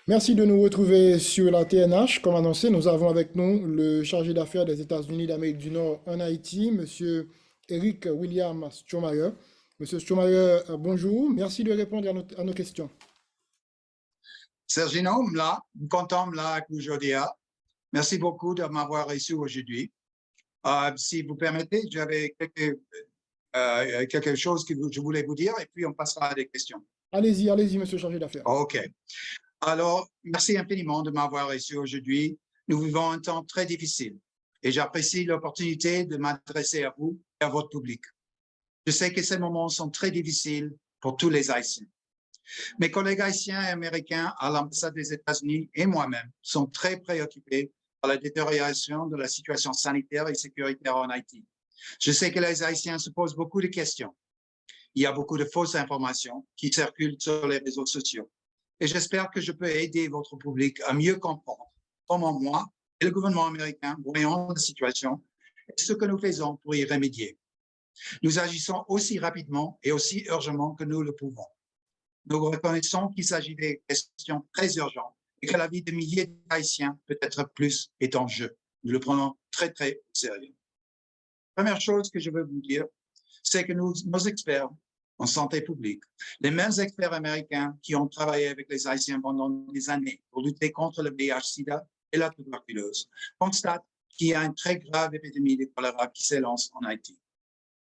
Merci de nous retrouver sur la TNH. Comme annoncé, nous avons avec nous le chargé d'affaires des États-Unis d'Amérique du Nord en Haïti, Monsieur Eric William Stromayer. Monsieur Stromayer, bonjour. Merci de répondre à nos questions. Sergino, content là avec vous aujourd'hui. Merci beaucoup de m'avoir reçu aujourd'hui. Si vous permettez, j'avais quelque chose que je voulais vous dire et puis on passera à des questions. Allez-y, allez-y, monsieur le chargé d'affaires. OK. Alors, merci infiniment de m'avoir reçu aujourd'hui. Nous vivons un temps très difficile et j'apprécie l'opportunité de m'adresser à vous et à votre public. Je sais que ces moments sont très difficiles pour tous les Haïtiens. Mes collègues haïtiens et américains à l'ambassade des États-Unis et moi-même sont très préoccupés par la détérioration de la situation sanitaire et sécuritaire en Haïti. Je sais que les Haïtiens se posent beaucoup de questions. Il y a beaucoup de fausses informations qui circulent sur les réseaux sociaux. Et j'espère que je peux aider votre public à mieux comprendre comment moi et le gouvernement américain voyons la situation et ce que nous faisons pour y remédier. Nous agissons aussi rapidement et aussi urgemment que nous le pouvons. Nous reconnaissons qu'il s'agit de questions très urgentes et que la vie de milliers d'Haïtiens peut-être plus est en jeu. Nous le prenons très, très au sérieux. Première chose que je veux vous dire, c'est que nos experts en santé publique, les mêmes experts américains qui ont travaillé avec les Haïtiens pendant des années pour lutter contre le VIH-Sida et la tuberculose, constatent qu'il y a une très grave épidémie de choléra qui s'élance en Haïti.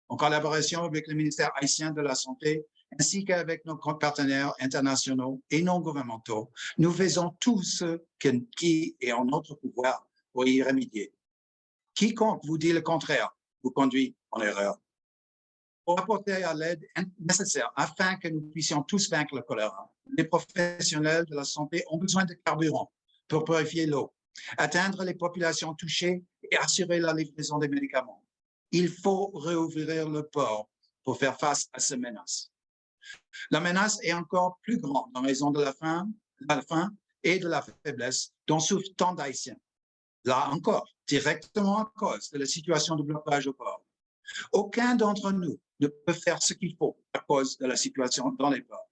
En collaboration avec le ministère haïtien de la Santé, ainsi qu'avec nos partenaires internationaux et non gouvernementaux, nous faisons tout ce qui est en notre pouvoir pour y remédier. Quiconque vous dit le contraire vous conduit en erreur. Pour apporter à l'aide nécessaire afin que nous puissions tous vaincre le choléra, les professionnels de la santé ont besoin de carburant pour purifier l'eau, atteindre les populations touchées et assurer la livraison des médicaments. Il faut rouvrir le port pour faire face à ces menaces. La menace est encore plus grande en raison de la faim et de la faiblesse dont souffrent tant d'Haïtiens. Là encore, directement à cause de la situation de blocage au port. Aucun d'entre nous ne peut faire ce qu'il faut à cause de la situation dans les ports.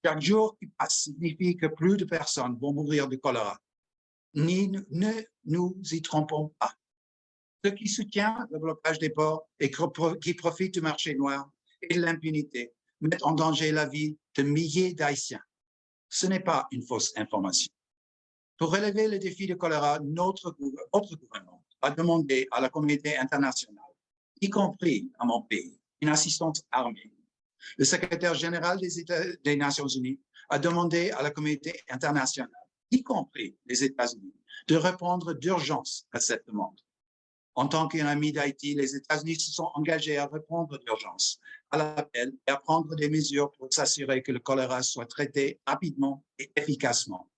Chaque jour qui passe signifie que plus de personnes vont mourir de choléra. Ne nous y trompons pas. Ceux qui soutiennent le blocage des ports et qui profitent du marché noir et de l'impunité mettent en danger la vie de milliers d'Haïtiens. Ce n'est pas une fausse information. Pour relever le défi de choléra, notre gouvernement a demandé à la communauté internationale, y compris à mon pays, une assistance armée. Le secrétaire général des Nations Unies a demandé à la communauté internationale, y compris les États-Unis, de répondre d'urgence à cette demande. En tant qu'un ami d'Haïti, les États-Unis se sont engagés à répondre d'urgence à l'appel et à prendre des mesures pour s'assurer que le choléra soit traité rapidement et efficacement.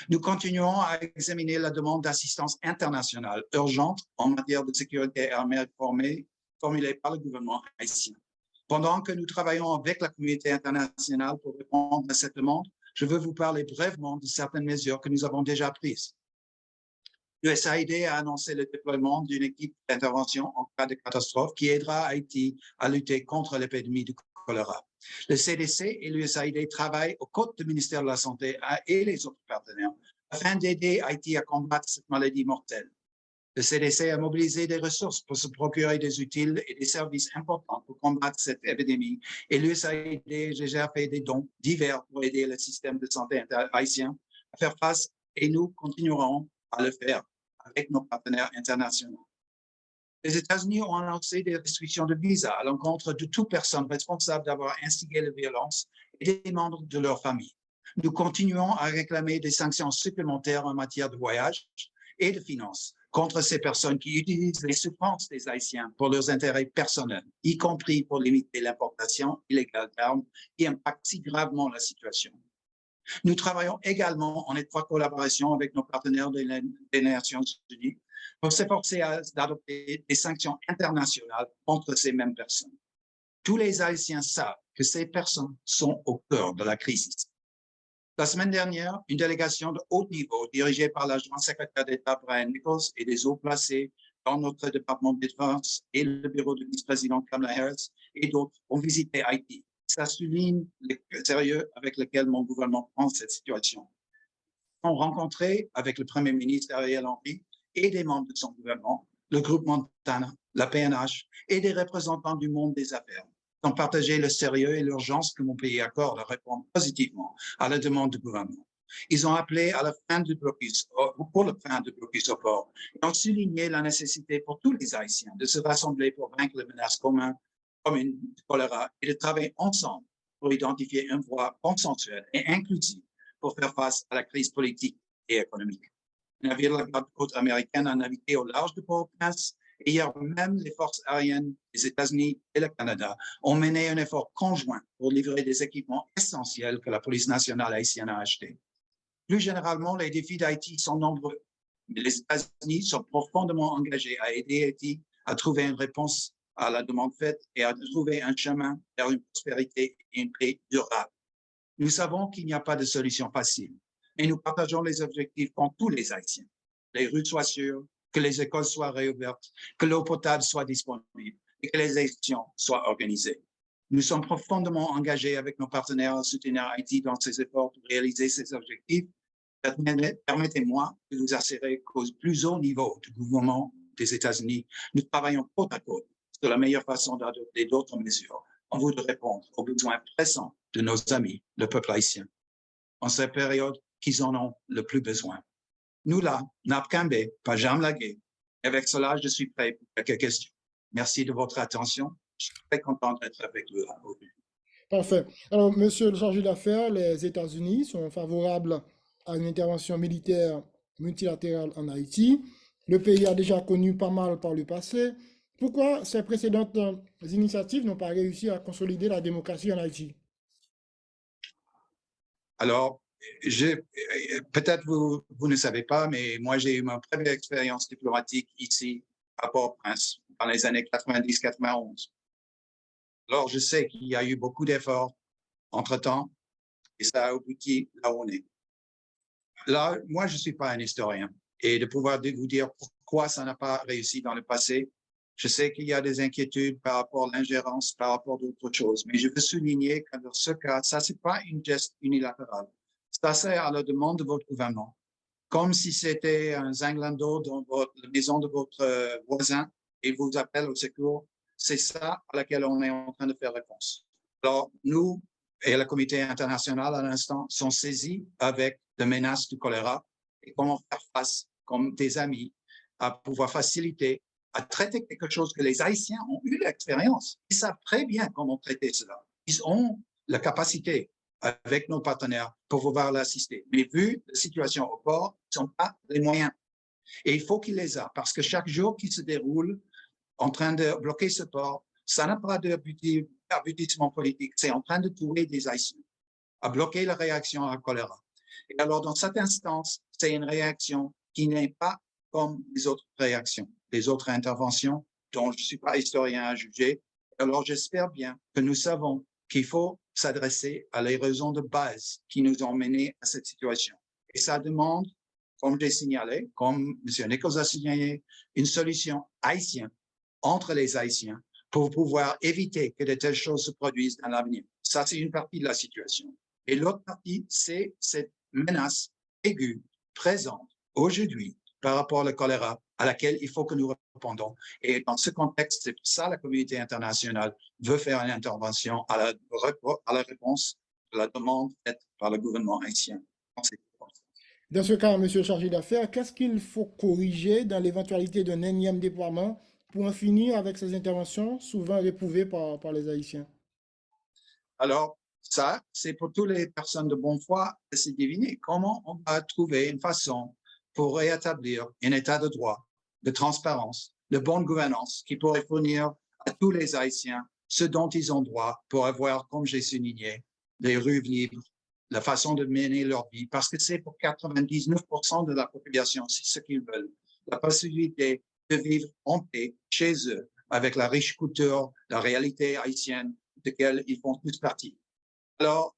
Nous continuons à examiner la demande d'assistance internationale urgente en matière de sécurité armée formulée par le gouvernement haïtien. Pendant que nous travaillons avec la communauté internationale pour répondre à cette demande, je veux vous parler brièvement de certaines mesures que nous avons déjà prises. L'USAID a annoncé le déploiement d'une équipe d'intervention en cas de catastrophe qui aidera Haïti à lutter contre l'épidémie de choléra. Le CDC et l'USAID travaillent aux côtés du ministère de la Santé et les autres partenaires afin d'aider Haïti à combattre cette maladie mortelle. Le CDC a mobilisé des ressources pour se procurer des outils et des services importants pour combattre cette épidémie et l'USAID a déjà fait des dons divers pour aider le système de santé haïtien à faire face et nous continuerons à le faire avec nos partenaires internationaux. Les États-Unis ont annoncé des restrictions de visa à l'encontre de toute personne responsable d'avoir instigé la violence et des membres de leur famille. Nous continuons à réclamer des sanctions supplémentaires en matière de voyage et de finances contre ces personnes qui utilisent les souffrances des Haïtiens pour leurs intérêts personnels, y compris pour limiter l'importation illégale d'armes qui impactent si gravement la situation. Nous travaillons également en étroite collaboration avec nos partenaires des Nations Unies pour s'efforcer d'adopter des sanctions internationales contre ces mêmes personnes. Tous les Haïtiens savent que ces personnes sont au cœur de la crise. La semaine dernière, une délégation de haut niveau dirigée par l'adjoint secrétaire d'État Brian Nichols et des hauts placés dans notre département de défense et le bureau du vice-président Kamala Harris et d'autres ont visité Haïti ça souligne le sérieux avec lequel mon gouvernement prend cette situation. On rencontré avec le Premier ministre Ariel Henry et des membres de son gouvernement, le groupe Montana, la PNH et des représentants du monde des affaires, ont partagé le sérieux et l'urgence que mon pays accorde à répondre positivement à la demande du gouvernement. Ils ont appelé à la fin du blocus, pour la fin du blocus au port, et ont souligné la nécessité pour tous les Haïtiens de se rassembler pour vaincre les menaces communes du choléra et de travailler ensemble pour identifier une voie consensuelle et inclusive pour faire face à la crise politique et économique. Le navire de la garde côte américaine a navigué au large de Port-au-Prince et hier même les forces aériennes des États-Unis et le Canada ont mené un effort conjoint pour livrer des équipements essentiels que la police nationale haïtienne a achetés. Plus généralement, les défis d'Haïti sont nombreux, mais les États-Unis sont profondément engagés à aider Haïti à trouver une réponse à la demande faite et à trouver un chemin vers une prospérité et une paix durable. Nous savons qu'il n'y a pas de solution facile, mais nous partageons les objectifs pour tous les Haïtiens. Les rues soient sûres, que les écoles soient réouvertes, que l'eau potable soit disponible et que les élections soient organisées. Nous sommes profondément engagés avec nos partenaires à soutenir Haïti dans ses efforts pour réaliser ces objectifs. Permettez-moi de vous assurer qu'au plus haut niveau du gouvernement des États-Unis, nous travaillons côte à côte sur la meilleure façon d'adopter d'autres mesures en vue de répondre aux besoins pressants de nos amis, le peuple haïtien, en cette période qu'ils en ont le plus besoin. Nous là, Napkambe, Pajam Lagué. Avec cela, je suis prêt pour quelques questions. Merci de votre attention. Je suis très content d'être avec vous aujourd'hui. Parfait. Alors, monsieur le chargé d'affaires, les États-Unis sont favorables à une intervention militaire multilatérale en Haïti. Le pays a déjà connu pas mal par le passé. Pourquoi ces précédentes initiatives n'ont pas réussi à consolider la démocratie en Haïti? Alors, peut-être vous ne savez pas, mais moi, j'ai eu ma première expérience diplomatique ici à Port-au-Prince dans les années 90-91. Alors, je sais qu'il y a eu beaucoup d'efforts entre-temps et ça a abouti là où on est. Là, moi, je ne suis pas un historien et de pouvoir vous dire pourquoi ça n'a pas réussi dans le passé, je sais qu'il y a des inquiétudes par rapport à l'ingérence, par rapport à d'autres choses, mais je veux souligner que dans ce cas, ça, c'est pas une geste unilatérale. Ça, c'est à la demande de votre gouvernement. Comme si c'était un zinglando dans la maison de votre voisin et vous appelle au secours. C'est ça à laquelle on est en train de faire réponse. Alors, nous et le comité international, à l'instant, sont saisis avec des menaces du choléra et comment faire face comme des amis à pouvoir faciliter, à traiter quelque chose que les Haïtiens ont eu l'expérience. Ils savent très bien comment traiter cela. Ils ont la capacité avec nos partenaires pour pouvoir l'assister. Mais vu la situation au port, ils n'ont pas les moyens. Et il faut qu'ils les aient, parce que chaque jour qui se déroule en train de bloquer ce port, ça n'a pas d'aboutissement politique. C'est en train de tuer des Haïtiens, à bloquer la réaction à la choléra. Et alors, dans cette instance, c'est une réaction qui n'est pas comme les autres réactions, les autres interventions dont je ne suis pas historien à juger. Alors, j'espère bien que nous savons qu'il faut s'adresser à les raisons de base qui nous ont menés à cette situation. Et ça demande, comme j'ai signalé, comme M. Nichols a signalé, une solution haïtienne entre les Haïtiens pour pouvoir éviter que de telles choses se produisent dans l'avenir. Ça, c'est une partie de la situation. Et l'autre partie, c'est cette menace aiguë, présente aujourd'hui par rapport au choléra, à laquelle il faut que nous répondons. Et dans ce contexte, c'est pour ça que la communauté internationale veut faire une intervention à la réponse de la demande faite par le gouvernement haïtien. Dans ce cas, monsieur le chargé d'affaires, qu'est-ce qu'il faut corriger dans l'éventualité d'un énième déploiement pour en finir avec ces interventions souvent réprouvées par les Haïtiens? Alors, ça, c'est pour toutes les personnes de bonne foi de se deviner comment on va trouver une façon pour rétablir un état de droit, de transparence, de bonne gouvernance qui pourrait fournir à tous les Haïtiens ce dont ils ont droit pour avoir, comme j'ai souligné, des rues libres, la façon de mener leur vie, parce que c'est pour 99% de la population, c'est ce qu'ils veulent, la possibilité de vivre en paix chez eux, avec la riche culture, la réalité haïtienne, de laquelle ils font tous partie. Alors,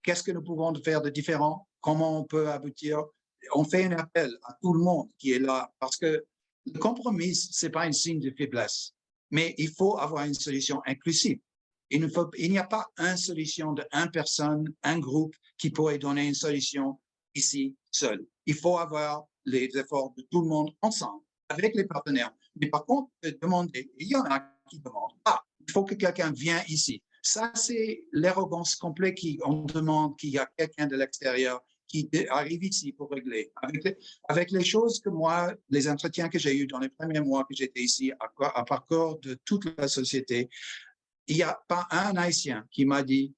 qu'est-ce que nous pouvons faire de différent? Comment on peut aboutir? On fait un appel à tout le monde qui est là, parce que le compromis, ce n'est pas un signe de faiblesse, mais il faut avoir une solution inclusive. Il n'y a pas une solution d'une personne, un groupe qui pourrait donner une solution ici seul. Il faut avoir les efforts de tout le monde ensemble, avec les partenaires. Mais par contre, demander, il y en a qui demandent, il faut que quelqu'un vienne ici. Ça, c'est l'arrogance complète on demande qu'il y a quelqu'un de l'extérieur qui arrive ici pour régler. Avec les choses que moi, les entretiens que j'ai eus dans les premiers mois que j'étais ici, à parcours de toute la société, il n'y a pas un Haïtien qui m'a dit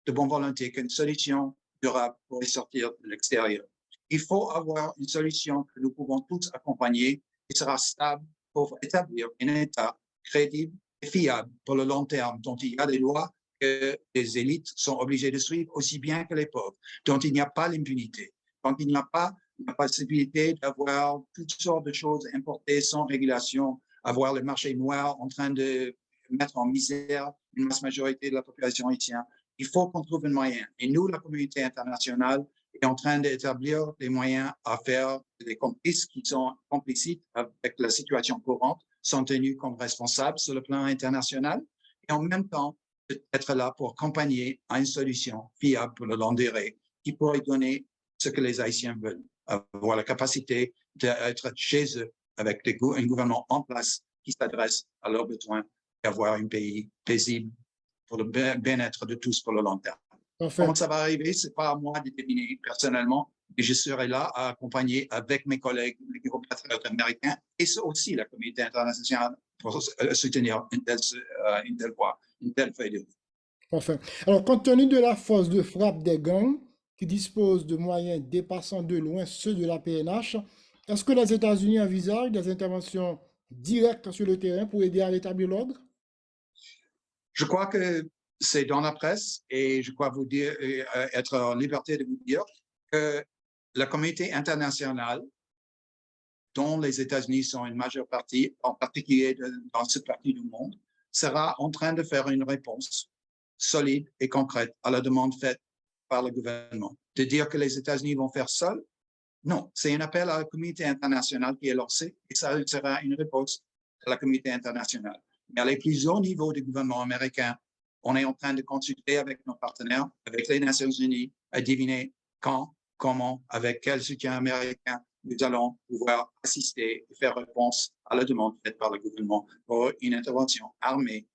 de bonne volonté qu'une solution durable pourrait sortir de l'extérieur. Il faut avoir une solution que nous pouvons tous accompagner qui sera stable pour établir un État crédible et fiable pour le long terme, dont il y a des lois que les élites sont obligées de suivre aussi bien que les pauvres, dont il n'y a pas l'impunité, dont il n'y a pas la possibilité d'avoir toutes sortes de choses importées sans régulation, avoir le marché noir en train de mettre en misère une masse majorité de la population haïtienne. Il faut qu'on trouve un moyen. Et nous, la communauté internationale, est en train d'établir des moyens à faire des complices qui sont complicites avec la situation courante, sont tenus comme responsables sur le plan international et en même temps être là pour accompagner à une solution fiable pour le long durée qui pourrait donner ce que les Haïtiens veulent, avoir la capacité d'être chez eux avec un gouvernement en place qui s'adresse à leurs besoins et avoir un pays paisible pour le bien-être de tous pour le long terme. Parfait. Comment ça va arriver, ce n'est pas à moi de déterminer personnellement, mais je serai là à accompagner avec mes collègues, les compatriotes américains et aussi la communauté internationale pour soutenir une telle voie, une telle feuille de route. Parfait. Alors, compte tenu de la force de frappe des gangs qui disposent de moyens dépassant de loin ceux de la PNH, est-ce que les États-Unis envisagent des interventions directes sur le terrain pour aider à rétablir l'ordre? Je crois que c'est dans la presse et je crois vous dire, être en liberté de vous dire que la communauté internationale, dont les États-Unis sont une majeure partie, en particulier dans cette partie du monde, sera en train de faire une réponse solide et concrète à la demande faite par le gouvernement. De dire que les États-Unis vont faire seuls, non, c'est un appel à la communauté internationale qui est lancé et ça sera une réponse de la communauté internationale. Mais à les plus hauts niveaux du gouvernement américain, on est en train de consulter avec nos partenaires, avec les Nations Unies, à deviner quand, comment, avec quel soutien américain nous allons pouvoir assister et faire réponse à la demande faite par le gouvernement pour une intervention armée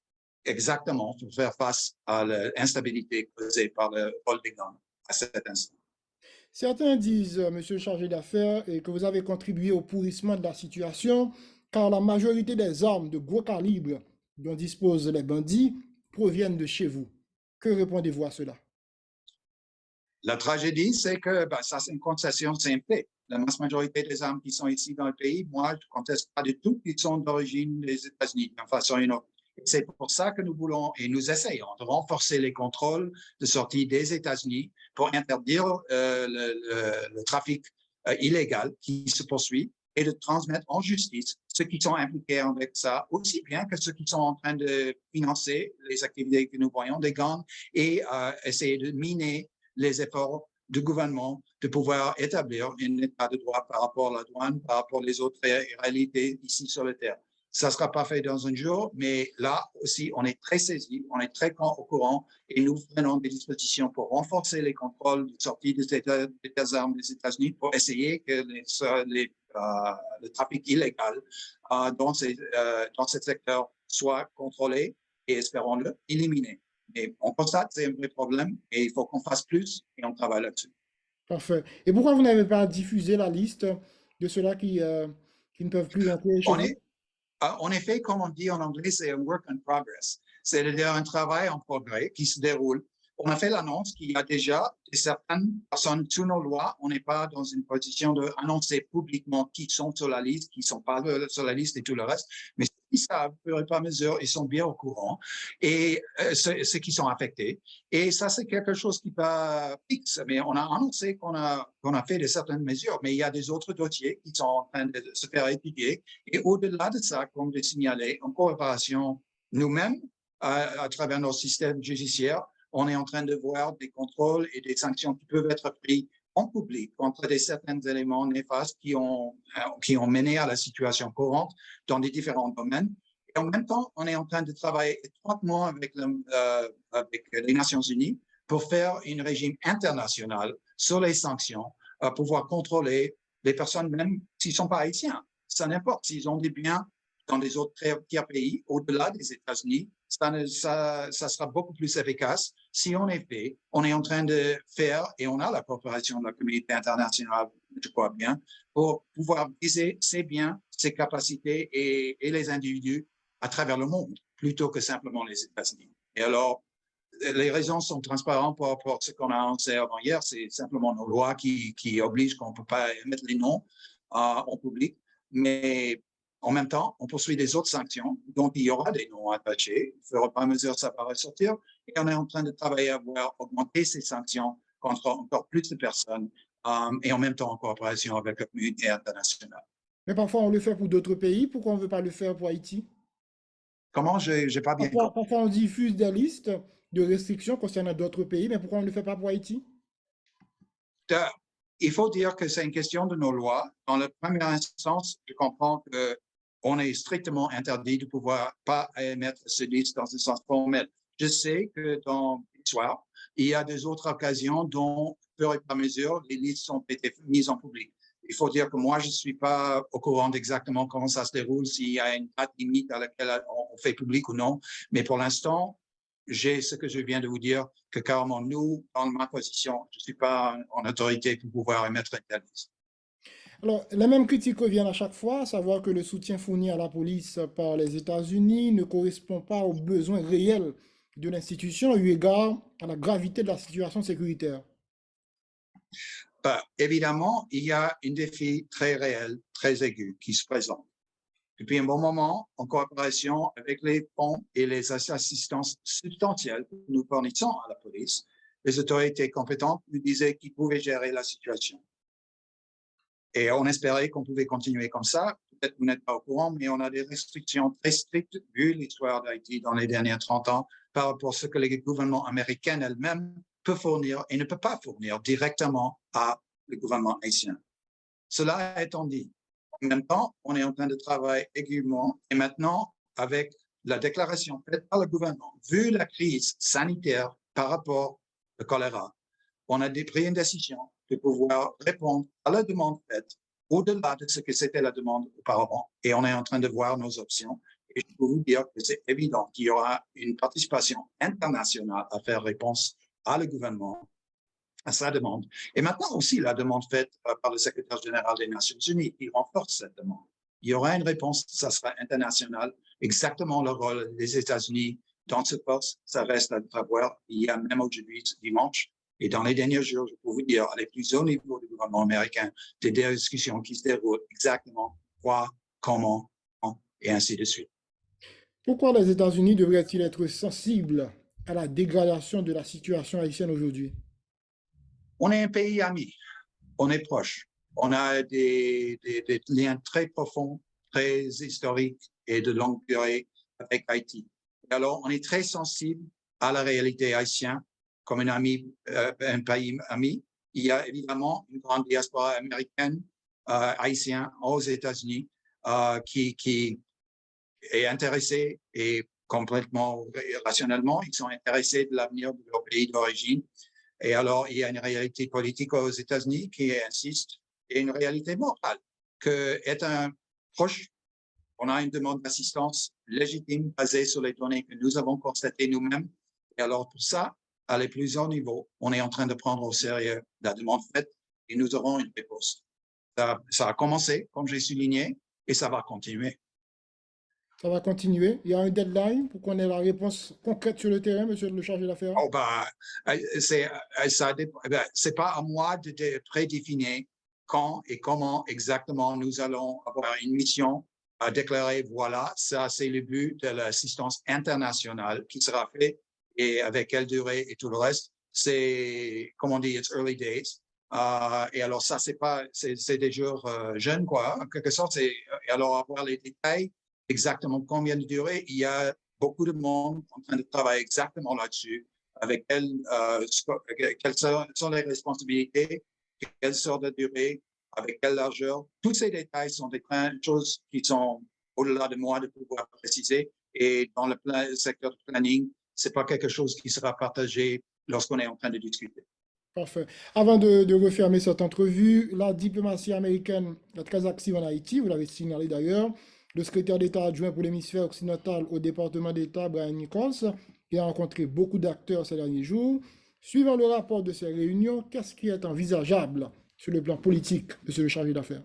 exactement pour faire face à l'instabilité causée par le rôle des gangs à cet instant. Certains disent, monsieur le chargé d'affaires, que vous avez contribué au pourrissement de la situation, car la majorité des armes de gros calibre dont disposent les bandits proviennent de chez vous. Que répondez-vous à cela? La tragédie, c'est que ça, c'est une concession simple. La masse majorité des armes qui sont ici dans le pays, moi, je ne conteste pas du tout qu'ils sont d'origine des États-Unis, d'une façon ou d'une autre. C'est pour ça que nous voulons et nous essayons de renforcer les contrôles de sortie des États-Unis pour interdire le trafic illégal qui se poursuit et de transmettre en justice ceux qui sont impliqués avec ça, aussi bien que ceux qui sont en train de financer les activités que nous voyons des gangs et essayer de miner les efforts du gouvernement de pouvoir établir un état de droit par rapport à la douane, par rapport aux autres réalités ici sur la terre. Ça ne sera pas fait dans un jour, mais là aussi, on est très saisis, on est très au courant et nous prenons des dispositions pour renforcer les contrôles de sortie des armes des États-Unis pour essayer que le trafic illégal dans ce secteur soit contrôlé et, espérons-le, éliminé. Et on constate que c'est un vrai problème et il faut qu'on fasse plus et on travaille là-dessus. Parfait. Et pourquoi vous n'avez pas diffusé la liste de ceux-là qui ne peuvent plus rentrer chez vous? En effet, comme on dit en anglais, c'est un work in progress. C'est-à-dire un travail en progrès qui se déroule. On a fait l'annonce qu'il y a déjà certaines personnes sous nos lois. On n'est pas dans une position d'annoncer publiquement qui sont sur la liste, qui ne sont pas sur la liste et tout le reste. Mais ceux qui savent, au fur et à mesure, ils sont bien au courant et ceux qui sont affectés. Et ça, c'est quelque chose qui n'est pas fixe. Mais on a annoncé qu'on a fait de certaines mesures. Mais il y a des autres dossiers qui sont en train de se faire étudier. Et au-delà de ça, comme je signalais, en coopération nous-mêmes, à travers nos systèmes judiciaires, on est en train de voir des contrôles et des sanctions qui peuvent être pris en public contre certains éléments néfastes qui ont mené à la situation courante dans les différents domaines. Et en même temps, on est en train de travailler étroitement avec les Nations Unies pour faire un régime international sur les sanctions, pouvoir contrôler les personnes, même s'ils ne sont pas haïtiens. Ça n'importe, s'ils ont des biens dans des autres tiers pays, au-delà des États-Unis, ça sera beaucoup plus efficace si en effet, on est en train de faire, et on a la coopération de la communauté internationale, je crois bien, pour pouvoir viser ces biens, ces capacités et les individus à travers le monde, plutôt que simplement les États-Unis. Et alors, les raisons sont transparentes par rapport à ce qu'on a annoncé avant hier. C'est simplement nos lois qui obligent qu'on ne peut pas émettre les noms en public. Mais en même temps, on poursuit des autres sanctions, donc il y aura des noms attachés. Au fur et à mesure, ça va ressortir. Et on est en train de travailler à voir augmenter ces sanctions contre encore plus de personnes et en même temps en coopération avec la communauté internationale. Mais parfois, on le fait pour d'autres pays. Pourquoi on ne veut pas le faire pour Haïti? Comment? Je n'ai pas bien Parfois, compris. parfois, on diffuse des listes de restrictions concernant d'autres pays, mais pourquoi on ne le fait pas pour Haïti? Il faut dire que c'est une question de nos lois. Dans la première instance, je comprends qu'on est strictement interdit de pouvoir pas émettre ce liste dans un sens formel. Je sais que dans l'histoire, il y a des autres occasions dont, peu et à mesure, les listes ont été mises en public. Il faut dire que moi, je ne suis pas au courant d'exactement comment ça se déroule, s'il y a une date limite à laquelle on fait public ou non. Mais pour l'instant, j'ai ce que je viens de vous dire, que carrément nous, dans ma position, je ne suis pas en autorité pour pouvoir émettre une telle liste. Alors, les mêmes critiques reviennent à chaque fois, à savoir que le soutien fourni à la police par les États-Unis ne correspond pas aux besoins réels de l'institution eu égard à la gravité de la situation sécuritaire. Évidemment, il y a un défi très réel, très aigu qui se présente. Depuis un bon moment, en coopération avec les fonds et les assistances substantielles que nous fournissons à la police, les autorités compétentes nous disaient qu'ils pouvaient gérer la situation. Et on espérait qu'on pouvait continuer comme ça. Peut-être que vous n'êtes pas au courant, mais on a des restrictions très strictes, vu l'histoire d'Haïti dans les derniers 30 ans, par rapport à ce que les gouvernements américains elles-mêmes peuvent fournir et ne peuvent pas fournir directement à le gouvernement haïtien. Cela étant dit, en même temps, on est en train de travailler aiguement et maintenant, avec la déclaration faite par le gouvernement, vu la crise sanitaire par rapport au choléra, on a pris une décision de pouvoir répondre à la demande faite au-delà de ce que c'était la demande auparavant. Et on est en train de voir nos options. Et je peux vous dire que c'est évident qu'il y aura une participation internationale à faire réponse à le gouvernement, à sa demande. Et maintenant aussi la demande faite par le secrétaire général des Nations Unies qui renforce cette demande. Il y aura une réponse, ça sera international. Exactement le rôle des États-Unis dans ce poste, ça reste à savoir. Il y a même aujourd'hui, dimanche, et dans les derniers jours, je peux vous dire, à les plus hauts niveaux du gouvernement américain, des discussions qui se déroulent exactement quoi, comment, quand, et ainsi de suite. Pourquoi les États-Unis devraient-ils être sensibles à la dégradation de la situation haïtienne aujourd'hui? On est un pays ami, on est proche, on a des liens très profonds, très historiques et de longue durée avec Haïti. Et alors, on est très sensible à la réalité haïtienne comme un ami, un pays ami. Il y a évidemment une grande diaspora américaine, haïtienne aux États-Unis qui est intéressée et complètement rationnellement, ils sont intéressés de l'avenir de leur pays d'origine. Et alors, il y a une réalité politique aux États-Unis qui insiste et une réalité morale que est un proche, on a une demande d'assistance légitime basée sur les données que nous avons constatées nous-mêmes. Et alors, pour ça, à les plus hauts niveaux, on est en train de prendre au sérieux la demande faite et nous aurons une réponse. Ça a commencé, comme j'ai souligné, et ça va continuer. Ça va continuer. Il y a un deadline pour qu'on ait la réponse concrète sur le terrain, monsieur le chargé d'affaires. Oh, c'est pas à moi de prédéfinir quand et comment exactement nous allons avoir une mission à déclarer, voilà, ça c'est le but de l'assistance internationale qui sera fait et avec quelle durée et tout le reste. C'est, comme on dit, it's early days. Et alors ça, c'est des jours jeunes, quoi, en quelque sorte. Et alors avoir les détails, exactement combien de durée, il y a beaucoup de monde en train de travailler exactement là-dessus, avec quelles sont les responsabilités, quelle sorte de durée, avec quelle largeur. Tous ces détails sont des choses qui sont au-delà de moi de pouvoir préciser. Et dans le secteur de planning, ce n'est pas quelque chose qui sera partagé lorsqu'on est en train de discuter. Parfait. Avant de refermer cette entrevue, la diplomatie américaine est très active en Haïti, vous l'avez signalé d'ailleurs. Le secrétaire d'État adjoint pour l'hémisphère occidental au département d'État, Brian Nichols, qui a rencontré beaucoup d'acteurs ces derniers jours. Suivant le rapport de ces réunions, qu'est-ce qui est envisageable sur le plan politique, monsieur le chargé d'affaires?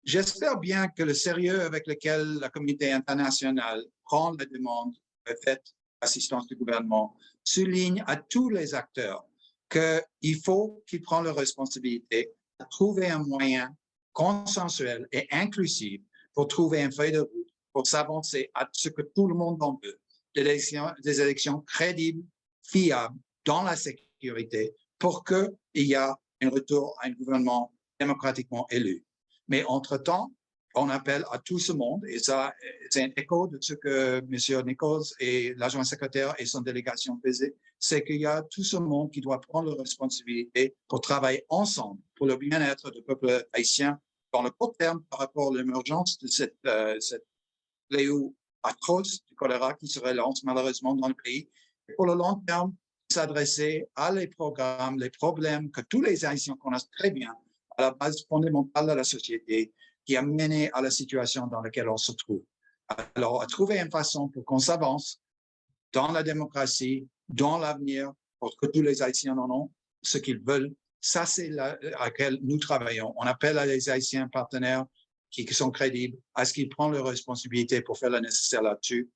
J'espère bien que le sérieux avec lequel la communauté internationale prend la demande faite d'assistance du gouvernement souligne à tous les acteurs qu'il faut qu'ils prennent leurs responsabilités à trouver un moyen consensuel et inclusif pour trouver une feuille de route, pour s'avancer à ce que tout le monde en veut, des élections crédibles, fiables, dans la sécurité, pour qu'il y ait un retour à un gouvernement démocratiquement élu. Mais entre-temps, on appelle à tout ce monde, et ça, c'est un écho de ce que M. Nichols et l'adjoint secrétaire et son délégation faisaient, c'est qu'il y a tout ce monde qui doit prendre la responsabilité pour travailler ensemble pour le bien-être du peuple haïtien dans le court terme par rapport à l'émergence de cette fléau atroce du choléra qui se relance malheureusement dans le pays. Et pour le long terme, s'adresser à les programmes, les problèmes que tous les Haïtiens connaissent très bien, à la base fondamentale de la société qui a mené à la situation dans laquelle on se trouve. Alors, à trouver une façon pour qu'on s'avance dans la démocratie, dans l'avenir, pour que tous les Haïtiens en ont ce qu'ils veulent, ça c'est à laquelle nous travaillons. On appelle à les Haïtiens partenaires qui sont crédibles à ce qu'ils prennent leurs responsabilités pour faire le nécessaire là-dessus.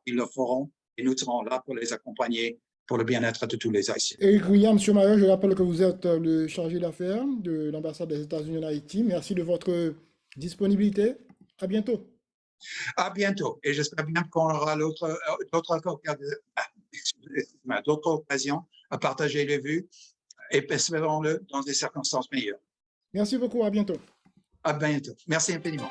Ils le feront et nous serons là pour les accompagner pour le bien-être de tous les Haïtiens. Éric William Schomayer, je rappelle que vous êtes le chargé d'affaires de l'ambassade des États-Unis en Haïti. Merci de votre disponibilité. À bientôt. À bientôt. Et j'espère bien qu'on aura d'autres occasions à partager les vues et espérons-le dans des circonstances meilleures. Merci beaucoup. À bientôt. À bientôt. Merci infiniment.